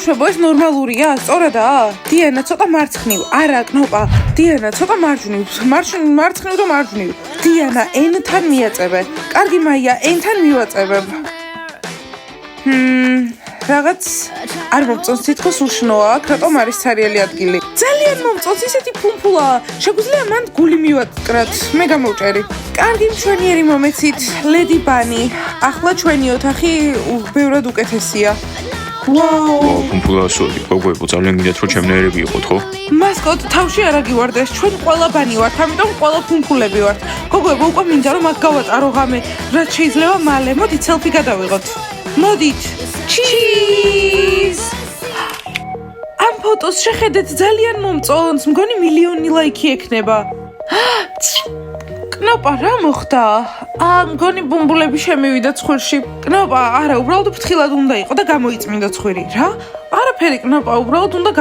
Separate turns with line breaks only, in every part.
ბავშვებო, ეს ნორმალურია? სწორადაა? დიანა ცოტა მარცხნივ. არა, კნოპა. დიანა ცოტა მარჯვნივ. მარცხნივ და მარჯვნივ. დიანა N-თან მიაწებე. კარგი მაია, N-თან მივაწებებ. რაღაც არ მომწონს თითქოს უშნოა, აქ რატომ არის ცარიელი ადგილი? ძალიან მომწონს, ისეთი ფუმფულა. შეგვიძლია მან გული მივაკრათ. მე გამოვჭერი. კარგი მშვენიერი მომეცით, ლედი ბანი. ახლა ჩვენი ოთახი ბევრად უკეთესია. ვაუ!
ფუმფულა ასოები, გოგოებო, ძალიან გინდათ რომ ჩემნაირები იყოთ, ხო?
მასკოტ, თავში არ აგივარდეს, ჩვენ ყველა ბანი ვართ, ამიტომ ყველა ფუმფულები ვართ. გოგოებო, უკვე მინდა რომ აქ გავატარო ღამე, რაც შეიძლება მალე. მოდით სელფი გადავიღოთ. მოდით. Cheese! ამ ფოტოს შეხედეთ, ძალიან მომწონს. მგონი მილიონი ლაიქი ექნება. კნოპა, რა მოხდა? მგონი ბუმბულები შემივიდა ცხვირში. კნოპა, არა, უბრალოდ ფრთხილად უნდა იყო და გამოიწმინდა ცხვირი. რა? არაფერი, კნოპა, უბრალოდ უნდა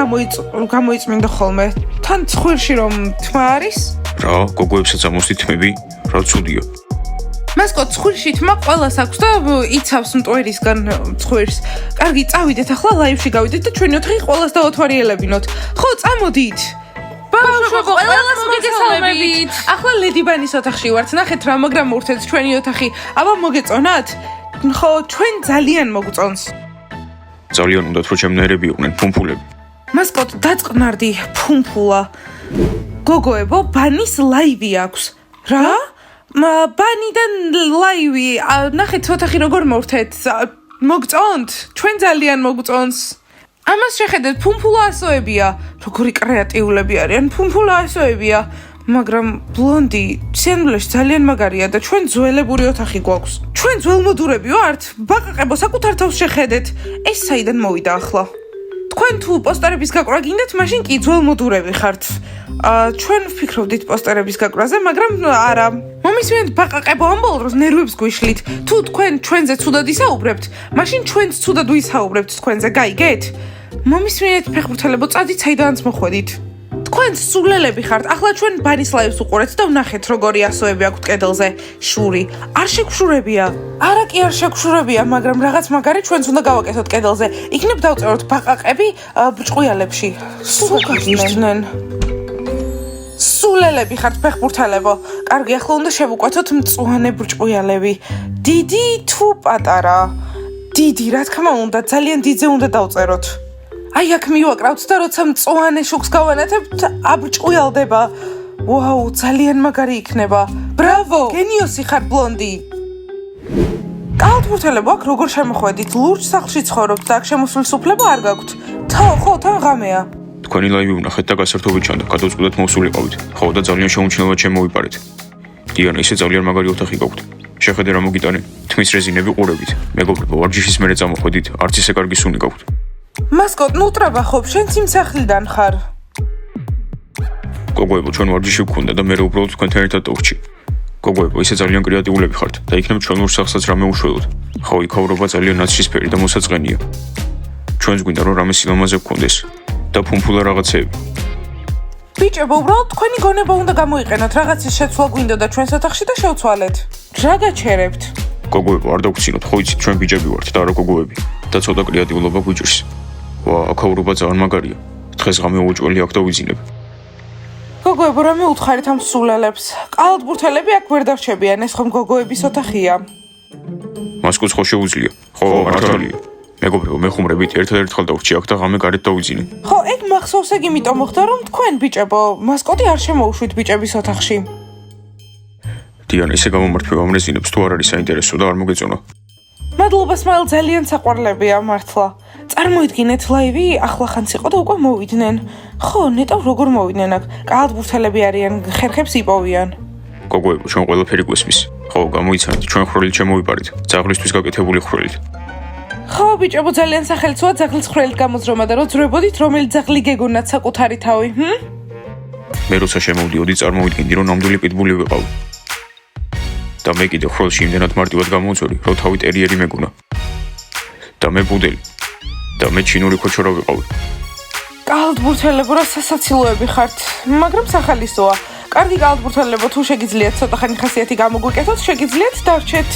გამოიწმინდა ხოლმე. თან ცხვირში რომ თმა არის?
რა, გოგოებსაც ამოსდით თმები? რა ცუდია.
მასკოტ, ცხვირში თმა ყველას აქვს და იცავს მტვერისგან ცხვირს. კარგი, წავიდეთ ახლა ლაივში გავიდეთ და ჩვენი ოთახი ყველას დავათვალიერებინოთ. ხო, წამოდით. ბავშვებო, ყველას მოგესალმებით. ახლა ლედი ბანის ოთახში ვართ. ნახეთ რა, მაგრამ ურთეთ ჩვენი ოთახი. აბა მოგეწონათ? ხო, ჩვენ ძალიან მოგწონს.
ძალიან უნდათ რომ ჩემნაირები იყვნენ, ფუმფულები.
მასკოტ, დაწყნარდი, ფუმფულა. გოგოებო, ბანის ლაივი აქვს. რა? ბანიდან ლაივი. ნახეთ ოთახი როგორ მოვთეთ. მოგწონთ? ჩვენ ძალიან მოგწონს. ამას შეხედეთ, ფუმფულა ასოებია. როგორი კრეატიულები არიან, ფუმფულა ასოებია. მაგრამ ბლონდი, სიამოვნებაში ძალიან მაგარია და ჩვენ ძველებური ოთახი გვაქვს. ჩვენ ძველმოდურები ვართ? ბაყაყებო, საკუთარ თავს შეხედეთ. ეს საიდან მოვიდა ახლა? თქვენ თუ პოსტერების გაკვრა გინდათ, მაშინ კი ძველმოდურები ხართ. ჩვენ ვფიქრობდით პოსტერების გაკვრაზე, მაგრამ არა. მომისმენთ ბაყაყებო, ამ ბოლო დროს ნერვებს გვიშლით. თუ თქვენ ჩვენზე ცუდად ისაუბრებთ, მაშინ ჩვენც ცუდად ვისაუბრებთ თქვენზე, გაიგეთ? მომისმენთ ფეხბურთელებო, წადით საიდანაც მოხვედით. თქვენ სულელები ხართ. ახლა ჩვენ ბანის ლაივს უყურეთ და ვნახეთ როგორი ასოები აქვთ კედელზე. შური. არ შეგშურებია. არა კი არ შეგშურებია, მაგრამ რაღაც მაგარი ჩვენც უნდა გავაკეთოთ კედელზე. იქნებ დავწეროთ ბაყაყები ბრჭყვიალებში. სულ გაგიჟდნენ. სულელები ხართ ფეხბურთელებო. კარგი, ახლა უნდა შევუკვეთოთ მწვანე ბრჭყვიალები. დიდი თუ პატარა? დიდი, რა თქმა უნდა, ძალიან დიდზე უნდა დავწეროთ. აი აქ მივაკრავთ და როცა მწვანე შუქს გავანათებთ, აბრჭყვიალდება. ვაუ, ძალიან მაგარი იქნება. ბრავო! გენიოსი ხარ, ბლონდი. კალათბურთელებო, აქ როგორ შემოხვედით? ლურჯ სახლში ცხოვრობთ და აქ შემოსვლის უფლება არ გაქვთ. ხო, თან ღამეა.
თქვენი ლაივი ვნახეთ და გასართობი ჩანდა, გადავწყვიტეთ მოვსულიყავით. ხო და ძალიან შეუმჩნევლად შემოვიპარეთ. დიანა, ისე ძალიან მაგარი ოთახი გაქვთ. შეხედე რა მოგიტანე, თმის რეზინები ყურებით. მეგობრებო, ვარჯიშის მერე წამოხვედით, არც ისე კარგი სუნი გაქვთ.
მასკოტ, ნუ ტრაბახობ, შენ სიმსახლიდან ხარ.
გოგოებო, ჩვენ ვარჯიში გვქონდა და მე უბრალოდ თქვენთან ერთად დავრჩი. გოგოებო, ისე ძალიან კრეატიულები ხართ და იქნებ ჩვენურ სახლსაც რამე უშველოთ. ხო, იქაურობა ძალიან ნაცრისფერი და მოსაწყენია. ჩვენს გვინდა რომ რამე სილამაზე გქონდეს და ფუმფულა რაღაცეები.
ბიჭებო, უბრალოდ თქვენი გონება უნდა გამოიყენოთ. რაღაცის შეცვლა გვინდოდა ჩვენს ოთახში და შევცვალეთ. რა გაჩერებთ?
გოგოებო, არ დაგვრცინოთ, ხო იცით, ჩვენ ბიჭები ვართ და არა გოგოები. და ცოტა კრეატიულობა გვიჭირს. ვა, აქაურობა ძალიან მაგარია. დღეს ღამე უოჭველი აქ დავიძინებ.
გოგოებო, რამე უთხარით ამ სულელებს? კალათბურთელები აქ ვერ დარჩებიან, ეს ხომ გოგოების ოთახია.
მასკოტს ხო შეუძლია? ხო, მართალია. მეგობრებო, მეხუმრებით ერთადერთხელ დავრჩი აქ და ღამე გარეთ დავიძინე.
ხო, ეგ მახსოვს ეგ იმიტომ მოხდა, რომ თქვენ ბიჭებო, მასკოტი არ შემოუშვით ბიჭების ოთახში.
დიანა, ისე გამომართვე ამრეზინებს თუ არ არის საინტერესო და არ მოგეწონა.
მადლობა, სმაილ, ძალიან საყვარლებია მართლა. წარმოიდგინეთ, ლაივი ახლახანს იყო და უკვე მოვიდნენ. ხო, ნეტავ როგორ მოვიდნენ აქ? კალათბურთელები არიან, ხერხებს იპოვიან.
გოგოებო, ჩვენ ყველაფერი გვესმის. ხო, გამოიცანეთ, ჩვენ ხროლით შემოვიპარით. ძაღლისთვის გაკეთებული ხროლით.
ხო, ბიჭებო, ძალიან სახელმწიფოა ძაღლის ხროლით გამოძრომა და რო ძრებოდით, რომელი ძაღლი გეგონათ საკუთარი თავი,
მე როცა შემოვდიოდი, წარმოვიდგინდი, რომ ნამდვილი პიტბული ვიყავ. და მე კიდე ხროლში იმდენად მარტივად გამოვწორი, რომ თავი ტერიერი მეგონა. და მე ბუდელი. და მე ჩინური ქოჩორა ვიყავი.
კალათბურთელებო, რა სასაცილოები ხართ, მაგრამ სახალისოა. კარგი კალათბურთელებო, თუ შეგიძლიათ ცოტა ხანი ხასიათი გამოგვიკეთოთ, შეგიძლიათ დარჩეთ.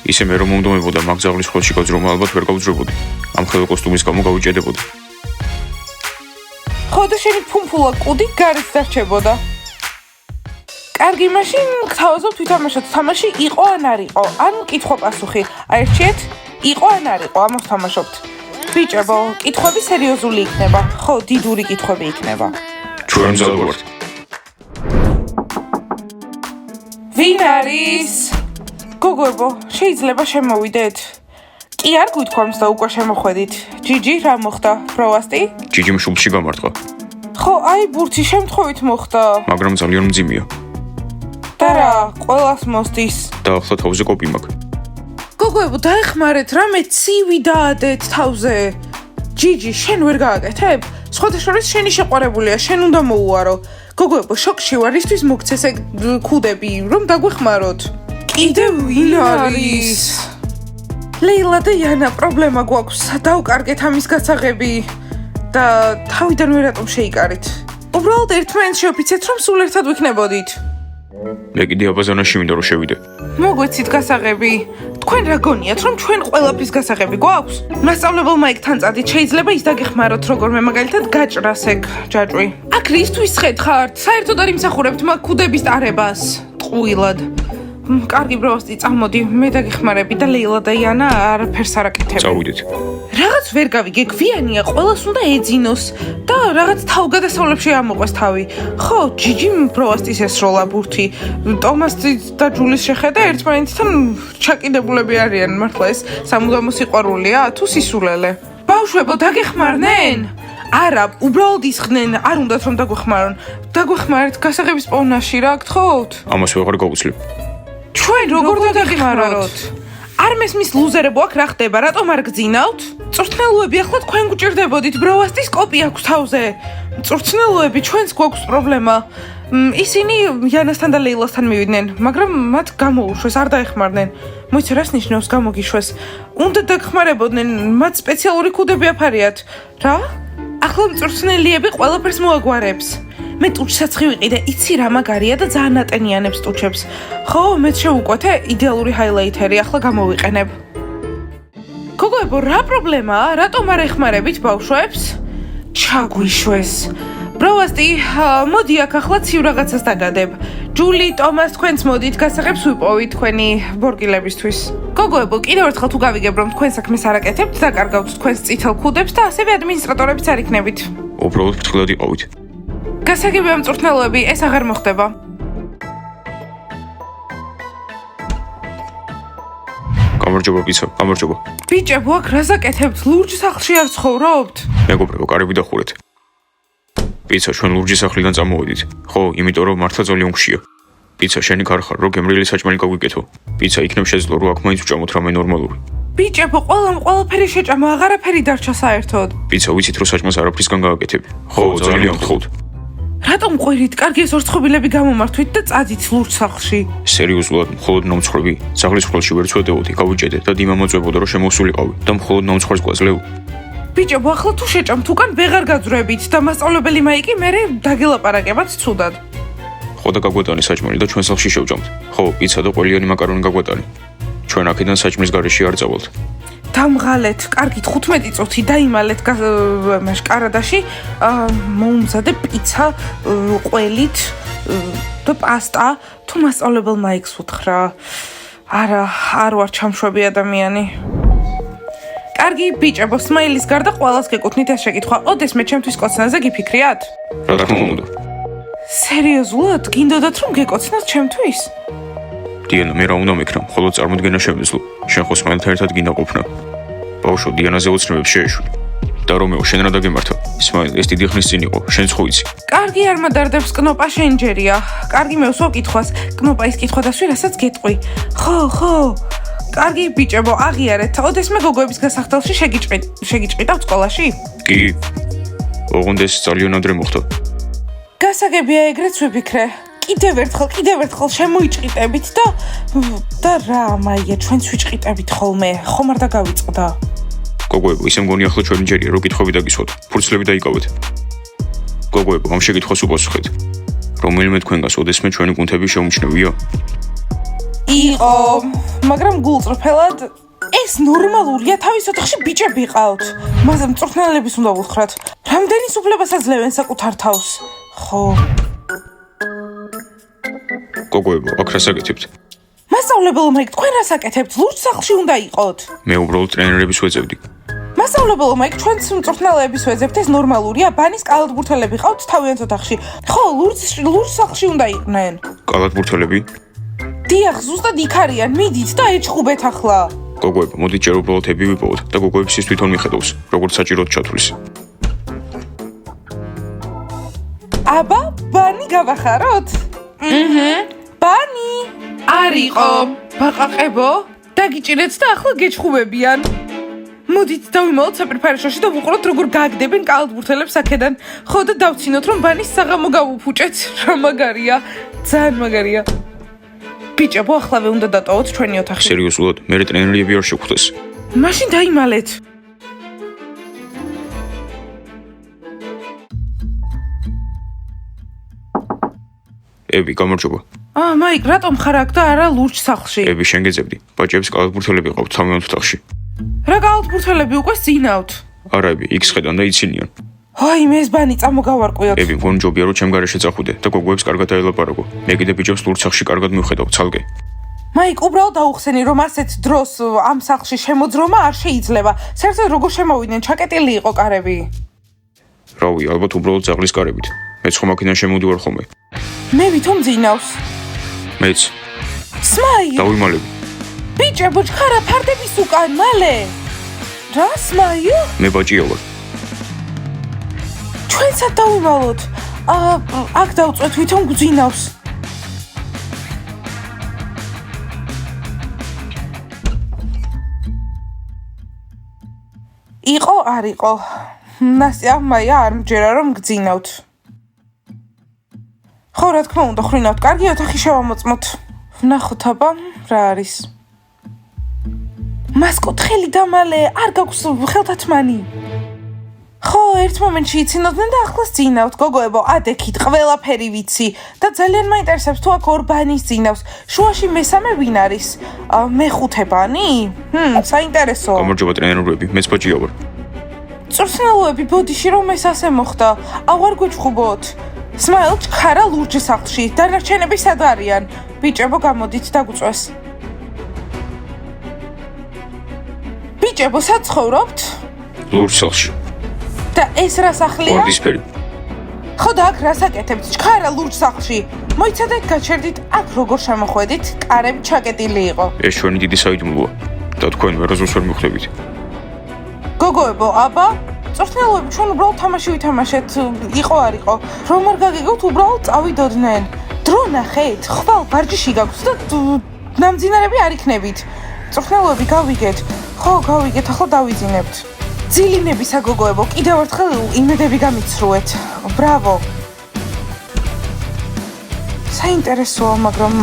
ისე მე რომ მომდომებოდა მაგ ძაღლის ხელში გაძრომა ალბათ ვერ გავძრებოდი. ამ ხელო კოსტუმის გამო გავიჭედებოდი.
ხო და შენი ფუმფულა კუდი გარეთ დარჩებოდა. კარგი, მაშინ გთავაზობთ ვითამაშოთ თამაში იყო ან არ იყო. ან კითხვა-პასუხი. აერჩიეთ, იყო ან არ იყო, ამას თამაშობთ. ბიჭებო, კითხვები სერიოზული იქნება. ხო, დიდური კითხვები იქნება.
ჩვენ მზად ვართ.
ვინ არის? გოგოებო, შეიძლება შემოვიდეთ? კი არ გვითქვამს და უკვე შემოხვედით. ჯიჯი, რა მოხდა? პროვასტი?
ჯიჯიმ შუბლში გამარტყა,
ხო, აი ბურთი შემთხვევით მოხდა.
მაგრამ ძალიან მძიმეა
და რა, ყველას მოსდის.
და ახლა თავზე კოპი მაქვს.
გოგოებო, დაეხმარეთ, რამე ცივი დაადეთ თავზე. ჯიჯი, შენ ვერ გააკეთებ? სხვადასხვა შენი შეყვარებულია, შენ უნდა მოუარო. გოგოებო, შოკში ვარ, ისთვის მოგცეს ეგ ქუდები, რომ დაგვეხმაროთ. კიდევ ვინ არის? ლეილა და იანა, პრობლემა გვაქვს. დავკარგეთ ამის გასაღები და თავიდან ვერ რატომ შეიკარით. უბრალოდ ერთმანეთს შევფიცეთ, რომ სულ ერთად ვიქნებოდით.
მე კიდე აბაზანაში მინდა რომ შევიდე.
მოგვეცით გასაღები. თქვენ რა გონიათ, რომ ჩვენ ყველაფრის გასაღები გვაქვს? მასწავლებელმა იქ თან წადით, შეიძლება ის დაგეხმაროთ, როგორმე მაგალითად გაჭრას ეგ ჯაჭვი. აქ რისთვის ხედხართ? საერთოდ არ იმსახურებთ მაგ ქუდების ტარებას. ტყუილად. კარგი ბროსტი, წამოდი, მე დაგეხმარები და ლეილა და იანა არაფერს არ აკეთებენ.
წავიდეთ.
რაღაც ვერ გავიგე, გვიანია, ყველას უნდა ეძინოს და რაღაც თავგადასავლებში ამოყვეს თავი. ხო, ჯიჯიმ ბროსტის ესროლა ბურთი. ტომასი და ჯულის შეხედა ერთმანეთთან ჩაკიდებულები არიან, მართლა ეს სამუდამო სიყვარულია თუ სისულელე? ბავშვებო, დაგეხმარნენ? არა, უბრალოდ ისხდნენ, არ უნდათ რომ დაგვეხმარონ. დაგვეხმარეთ გასაღების პოვნაში, რა გთხოვთ?
ამას ვეღარ გავუძლებ.
ჩვენ როგორ დაგეხმაროთ? არ მესმის ლუზერებო, აქ რა ხდება? რატომ არ გძინავთ? წვრთნელოები, ახლა თქვენ გჭირდებოდით, ბროვასტის კოპი აქვს თავზე. წვრთნელოები, ჩვენს გვაქვს პრობლემა. ისინი იანასთან და ლეილასთან მივიდნენ, მაგრამ მათ გამოუშვეს, არ დაეხმარნენ. მოიცა რას ნიშნავს გამოგიშვეს? უნდა დაგეხმარებოდნენ, მათ სპეციალური ქუდები აფარიათ. რა? ახლა მწვრთნელიები ყველაფერს მოაგვარებს. მე ტუჩსაც ვიყიდე და იცი რა მაგარია და ძალიან ატენიანებს ტუჩებს. ხო, მე შევუკვეთე იდეალური ჰაილაითერი, ახლა გამოვიყენებ. გოგოებო, რა პრობლემაა? რატომ არ ეხმარებით ბავშვებს? ჩაგვიშვეს. ბროვასტი, მოდი აქ ახლა ცივ რაღაცას დაგადებ. ჯული, ტომას, თქვენც მოდით, გასაღებს ვიპოვით თქვენი ბორგილებისთვის. გოგოებო, კიდევ ერთხელ თუ გავიგებ, რომ თქვენ საქმეს არ აკეთებთ, დაკარგავთ თქვენს წითელ ქუდებს და ასევე ადმინისტრატორებიც არ იქნებით.
უბრალოდ ფრთხილად იყავით.
გასაგები ამ წვრთნელოები, ეს აღარ მოხდება.
გამარჯობა, პიცა, გამარჯობა.
ბიჭებო, აქ რას აკეთებთ? ლურჯ სახლში არ ცხოვრობთ?
მეგობრებო, კარები დახურეთ. პიცა, ჩვენ ლურჯის სახლიდან წამოვედით. ხო, იმიტომ რომ მართლა ძალიან ხშირია. პიცა, შენი კარ ხარ, რომ გემრიელი საჭმელი გაგვიკეთო. პიცა, იქნებ შეძლო, რომ აქ მაინც ვჭამოთ რამე ნორმალური.
ბიჭებო, ყველაფერი შეჭამა, აღარაფერი დარჩა საერთოდ.
პიცა, ვიცით რომ საჭმელს არაფრისგან გააკეთები. ხო, ძალიან გთხოვთ.
რატომ ყვირით? კარგი ეს ორცხობილები გამომართვით და წადით ლურჯ სახლში.
სერიოზულად, მხოლოდ ნომცხრები. ძაღლის ხელში ვერ წვედეოდი, გავიჭედე და დი მომოწვებოდა რომ შემოსულიყავი და მხოლოდ ნომცხრს გვაძლევ.
ბიჭებო, ახლა თუ შეჭამთ, უკან ვეღარ გაძვრებით და მასწავლებელი მაიკი მერე დაგელაპარაკებათ ცუდად.
ხო და გაგვეტანი საჭმელი და ჩვენ სახლში შევჭამთ. ხო, პიცა და ყველიანი მაკარონი გაგვეტანი. ჩვენ აქედან საჭმლის გარეშე არ წავალთ.
დამღალეთ, კარგით 15 წუთი დაიმალეთ შკარადაში, მოუმზადე პიცა, ყველით და პასტა, თუ მასწავლებელმა იქს უთხრა. არა, არ ვარ ჩამშვები ადამიანი. კარგი, ბიჭებო, სმაილის გარდა ყველას გეკუთვნით ეს შეკითხვა. ოდეს მე ჩემთვის კოცნაზე გიფიქრიათ?
რა თქმა უნდა.
სერიოზულად, გინდოდათ რომ გეკოცნათ ჩემთვის?
დიანა, მე რა უნდა მეკრა, მხოლოდ წარმოდგენა შემეძლო. შენ ხო სმაილთან ერთად გინდა ყოფნა. ბავშვო, დიანაზე ოცნებებს შეეშვი. და რომეო, შენ რა დაგემართა? სმაილ, ეს დიდი ხნის წინ იყო, შენც ხო იცი.
კარგი, არ მადარდებს კნოპა შენჯერია. კარგი, მე უსვავ კითხვას. კნოპა ის კითხვა დასვი, რასაც გეტყვი. ხო. კარგი, ბიჭებო, აღიარეთ. ოდეს მე გოგოების გასახდელში შეგიჭყიდავთ სკოლაში?
კი. ოღონდ ეს ძალიან ადრე მოხდა.
გასაგებია, ეგრეც ვიფიქრე. კიდევ ერთხელ შემოიჭყიტებით და რა, მაია, ჩვენც ვიჭყიტებით ხოლმე, ხომ არ დაგავიწყდა?
გოგოებო, ისე მგონი ახლა ჩვენი ჯერია, რომ კითხვები დაგისვათ, ფურცლები დაიკავეთ. გოგოებო, ამ შეკითხვას უპასუხეთ. რომელიმე თქვენგანს ოდესმე ჩვენი კუნთები შეუმჩნევია?
იყო, მაგრამ გულწრფელად ეს ნორმალურია თავის ოთახში ბიჭები ყავთ. მას მწვრთნელების უნდა ვუთხრათ. რამდენი სუფლებას აძლევენ საკუთარ თავს? ხო.
გოგოებო, აქ რას აკეთებთ?
მასწავლებელო, მაიკ, თქვენ რას აკეთებთ? ლურჯ სახლში უნდა იყოთ.
მე უბრალოდ ტრენერების ვეძებდი.
მასწავლებელო, მაიკ, ჩვენც მწვრთნელების ვეძებთ, ეს ნორმალურია. ბანის კალათბურთელები ყავთ თავიანთ ოთახში. ხო, ლურჯ სახლში უნდა იყვნენ.
კალათბურთელები?
დიახ, ზუსტად იქ არიან. მიდით და ეჩხუბეთ ახლა.
გოგოებო, მოდით ჯერ უბრალოდ ები ვიპოვოთ და გოგოებს ის თვითონ მიხედავს, როგორც საჭიროდ ჩათვლის.
აბა, ბანი გავახაროთ? ბანი არისო. ბაყაყებო, დაგიჭირეთ და ახლა გეჩხუბებიან. მოდით დავიმალოთ საპირფარეშოში და ვუყუროთ როგორ გააგდებენ კალათბურთელებს აქედან. ხო და დავცინოთ რომ ბანის საღამო გავუფუჭეთ. რა მაგარია, ძალიან მაგარია. ბიჭებო,ახლავე უნდა დატოვოთ ჩვენი ოთახი.
სერიოზულად, მე ტრენერები არ შეხვდეს.
მაშინ დაიმალეთ.
ები, გამარჯობა.
მაიკ, რატომ ხარ აქ და არა ლურჯ სახლში?
ები, შენ გეძებდი. ბაჭების კალათბურთელები ყავთ თავიანთ ოთახში.
რა კალათბურთელები უკვე წინავთ?
არა, ები, იქ შედან და იცინიან.
აი, მე ეს ბანი წამოგავარკვიოთ.
ები, მგონი ჯობია რომ ჩემ გარეშე წახვიდე და გოგოებს კარგად დაელაპარაკო. მე კიდე ბიჭებს ლურჯ სახლში კარგად მივხედავ, ცალკე.
მაიკ, უბრალოდ დაუხსენი რომ ასეთ დროს ამ სახლში შემოძრომა არ შეიძლება. საერთოდ როგორ შემოვიდნენ, ჩაკეტილი იყო კარები.
რავი, ალბათ უბრალოდ ძაღლის კარებით. მეც ხომ აქედან შემოვდივარ ხოლმე.
მე ვითომ ძინავს.
მეც.
სმაილ.
დავიმალები.
ბიჭებო, ჩქარა ფარდების უკან, მალე. რა, სმაილ?
მე ბაჭია ვარ.
ჩვენსაც დავიმალოთ. აქ დავწვეთ, ვითომ გძინავს. იყო, არ იყო. ნასტია, მაია არ მჯერა რომ გძინავთ. ხო, რა თქმა უნდა, ხრინავთ. კარგი, ოთახი შევამოწმოთ. ვნახოთ აბა, რა არის. მასკო, თხელი დამალე, არ გაქვს ხელთათმანი. ხო, ერთ მომენტში იცინოდნენ და ახლა ძინავთ. გოგოებო, ადექით, ყველაფერი ვიცი და ძალიან მაინტერესებს თუ აქ ორ ბანის ძინავს. შუაში მესამე ვინ არის? მეხუთე ბანი? საინტერესო.
გამარჯობა ტრენერები, მეც ბაჭია ვარ.
მწვრთნელოები, ბოდიში რომ ეს ასე მოხდა. არ გვეჩხუბოთ. სმაილ, ჩქარა ლურჯ სახლში. დანარჩენები სად არიან? ბიჭებო, გამოდით დაგუწვეს. ბიჭებო, სად ცხოვრობთ?
ლურჯ სახლში.
და ეს რა სახლია?
ვარდისფერი.
ხო და აქ რას აკეთებთ? ჩქარა ლურჯ სახლში. მოიცადეთ, გაჩერდით, აქ როგორ შემოხვედით? კარები ჩაკეტილი იყო.
ეს ჩვენი დიდი საიდუმლოა და თქვენ ვერაზოს ვერ მიხვდებით.
გოგოებო, აბა, მწვრთნელოები, ჩვენ უბრალოდ თამაში ვითამაშეთ, იყო არ იყო. რომ არ გაგიგოთ, უბრალოდ წავიდოდნენ. დრო ნახეთ, ხვალ ვარჯიში გაგვს და ნამძინარები არ იქნებით. მწვრთნელოები, გავიგეთ. ხო, გავიგეთ, ახლა დავიძინებთ. ძილინებისა გოგოებო, კიდევ ერთხელ იმედები გამიცრუეთ. ბრავო. საინტერესოა, მაგრამ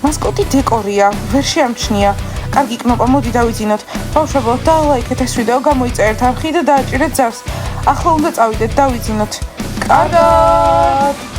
მასკოტი დეკორია, ვერ შეამჩნია. კარგი კნოპა, მოდი დავიძინოთ. ბავშვებო, დალაიქეთ ეს ვიდეო, გამოიწერეთ არხი და დააჭირეთ ძარს. ახლა უნდა წავიდეთ, დავიძინოთ. კარგად.